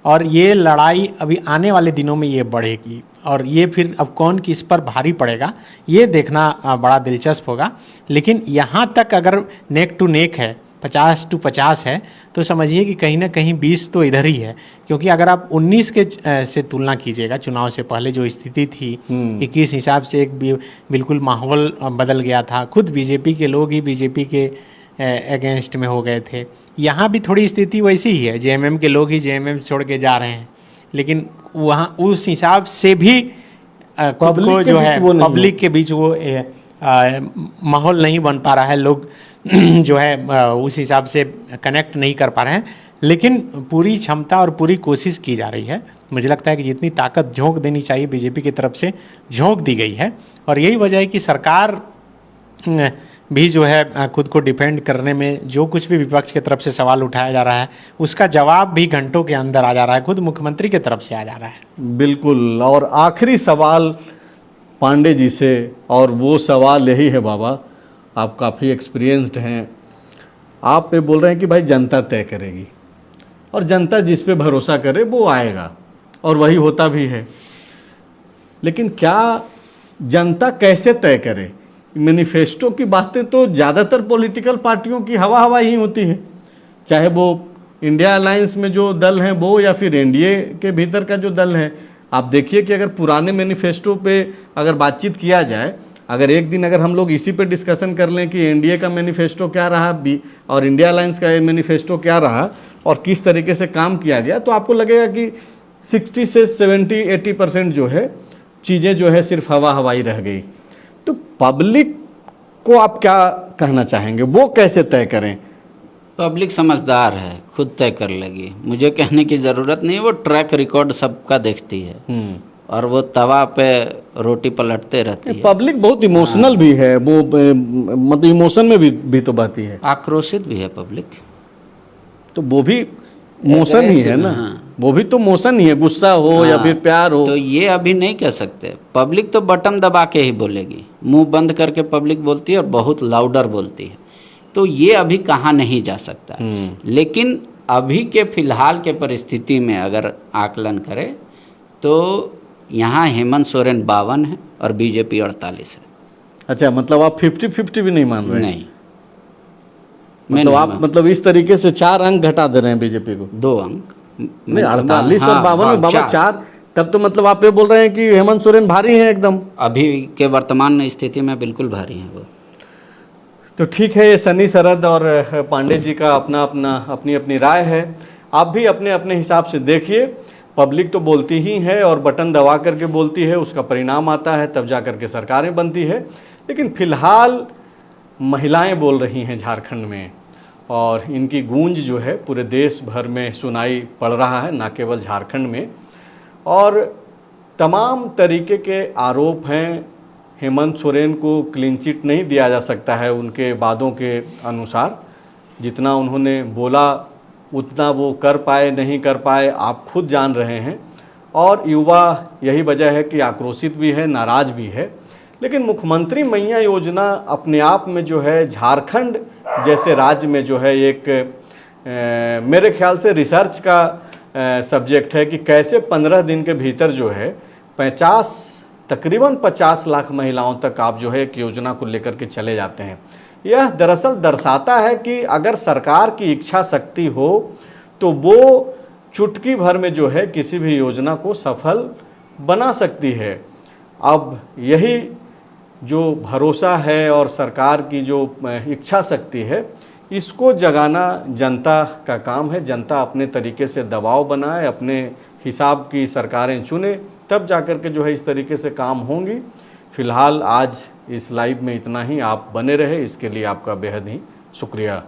और ये लड़ाई अभी आने वाले दिनों में ये बढ़ेगी और ये फिर अब कौन किस पर भारी पड़ेगा ये देखना बड़ा दिलचस्प होगा। लेकिन यहाँ तक अगर नेक टू नेक है, 50-50 है, तो समझिए कि कहीं ना कहीं 20 तो इधर ही है। क्योंकि अगर आप 19 के से तुलना कीजिएगा, चुनाव से पहले जो स्थिति थी कि किस हिसाब से एक बिल्कुल माहौल बदल गया था, खुद बीजेपी के लोग ही बीजेपी के अगेंस्ट में हो गए थे। यहाँ भी थोड़ी स्थिति वैसी ही है, जेएमएम के लोग ही जेएमएम छोड़ के जा रहे हैं। लेकिन वहाँ उस हिसाब से भी खुद को जो है पब्लिक के बीच वो माहौल नहीं बन पा रहा है। लोग जो है उस हिसाब से कनेक्ट नहीं कर पा रहे हैं। लेकिन पूरी क्षमता और पूरी कोशिश की जा रही है। मुझे लगता है कि जितनी ताकत झोंक देनी चाहिए बीजेपी की तरफ से झोंक दी गई है। और यही वजह है कि सरकार भी जो है खुद को डिफेंड करने में जो कुछ भी विपक्ष की तरफ से सवाल उठाया जा रहा है उसका जवाब भी घंटों के अंदर आ जा रहा है, खुद मुख्यमंत्री की तरफ से आ जा रहा है। बिल्कुल। और आखिरी सवाल पांडे जी से, और वो सवाल यही है बाबा, आप काफ़ी एक्सपीरियंस्ड हैं, आप पे बोल रहे हैं कि भाई जनता तय करेगी और जनता जिस पे भरोसा करे वो आएगा, और वही होता भी है। लेकिन क्या जनता कैसे तय करे? मैनिफेस्टो की बातें तो ज़्यादातर पॉलिटिकल पार्टियों की हवा ही होती है, चाहे वो इंडिया अलायंस में जो दल हैं वो या फिर एनडीए के भीतर का जो दल है। आप देखिए कि अगर पुराने मैनिफेस्टो पे अगर बातचीत किया जाए, अगर एक दिन अगर हम लोग इसी पे डिस्कशन कर लें कि एनडीए का मैनिफेस्टो क्या रहा और इंडिया अलायंस का मैनिफेस्टो क्या रहा और किस तरीके से काम किया गया, तो आपको लगेगा कि 60 से 70-80% जो है चीज़ें जो है सिर्फ हवाई रह गई। तो पब्लिक को आप क्या कहना चाहेंगे, वो कैसे तय करें? पब्लिक समझदार है, खुद तय कर लेगी, मुझे कहने की ज़रूरत नहीं। वो ट्रैक रिकॉर्ड सबका देखती है। और वो तवा पे रोटी पलटते रहती है। पब्लिक बहुत इमोशनल भी है, वो मतलब इमोशन में भी तो बहती है, आक्रोशित भी है पब्लिक। तो वो भी मोशन ही है ना, हाँ। वो भी तो मोशन ही है, गुस्सा हो या हाँ, फिर प्यार हो। तो ये अभी नहीं कह सकते। पब्लिक तो बटन दबा के ही बोलेगी, मुंह बंद करके पब्लिक बोलती है और बहुत लाउडर बोलती है, तो ये अभी कहाँ नहीं जा सकता है। लेकिन अभी के फिलहाल के परिस्थिति में अगर आकलन करें तो यहाँ हेमंत सोरेन 52 है और बीजेपी 48 है। अच्छा, मतलब आप 50-50 भी नहीं मान रहे हैं? नहीं, मैं मतलब नहीं आप मतलब इस तरीके से 4 अंक घटा दे रहे हैं बीजेपी को? 2 अंक नहीं, 48 और हाँ, 52 में बाबा 4। 4, तब तो मतलब आप ये बोल रहे हैं कि हेमंत सोरेन भारी हैं एकदम। अभी के वर्तमान स्थिति में बिल्कुल भारी है वो। तो ठीक है, ये सन्नी सरद और पांडे जी का अपना अपना अपनी अपनी राय है। आप भी अपने अपने हिसाब से देखिए। पब्लिक तो बोलती ही है और बटन दबा करके बोलती है, उसका परिणाम आता है, तब जा करके सरकारें बनती है। लेकिन फिलहाल महिलाएं बोल रही हैं झारखंड में, और इनकी गूंज जो है पूरे देश भर में सुनाई पड़ रहा है, ना केवल झारखंड में। और तमाम तरीके के आरोप हैं। हेमंत सोरेन को क्लीन चिट नहीं दिया जा सकता है उनके वादों के अनुसार। जितना उन्होंने बोला उतना वो कर पाए नहीं कर पाए, आप खुद जान रहे हैं। और युवा यही वजह है कि आक्रोशित भी है, नाराज भी है। लेकिन मुख्यमंत्री मैया योजना अपने आप में जो है झारखंड जैसे राज्य में जो है एक मेरे ख्याल से रिसर्च का सब्जेक्ट है कि कैसे 15 दिन के भीतर जो है तकरीबन 50 लाख महिलाओं तक आप जो है एक योजना को लेकर के चले जाते हैं। यह दरअसल दर्शाता है कि अगर सरकार की इच्छा शक्ति हो तो वो चुटकी भर में जो है किसी भी योजना को सफल बना सकती है। अब यही जो भरोसा है और सरकार की जो इच्छा शक्ति है, इसको जगाना जनता का काम है। जनता अपने तरीके से दबाव बनाए, अपने हिसाब की सरकारें चुने, तब जाकर के जो है इस तरीके से काम होंगी। फिलहाल आज इस लाइव में इतना ही। आप बने रहे, इसके लिए आपका बेहद ही शुक्रिया।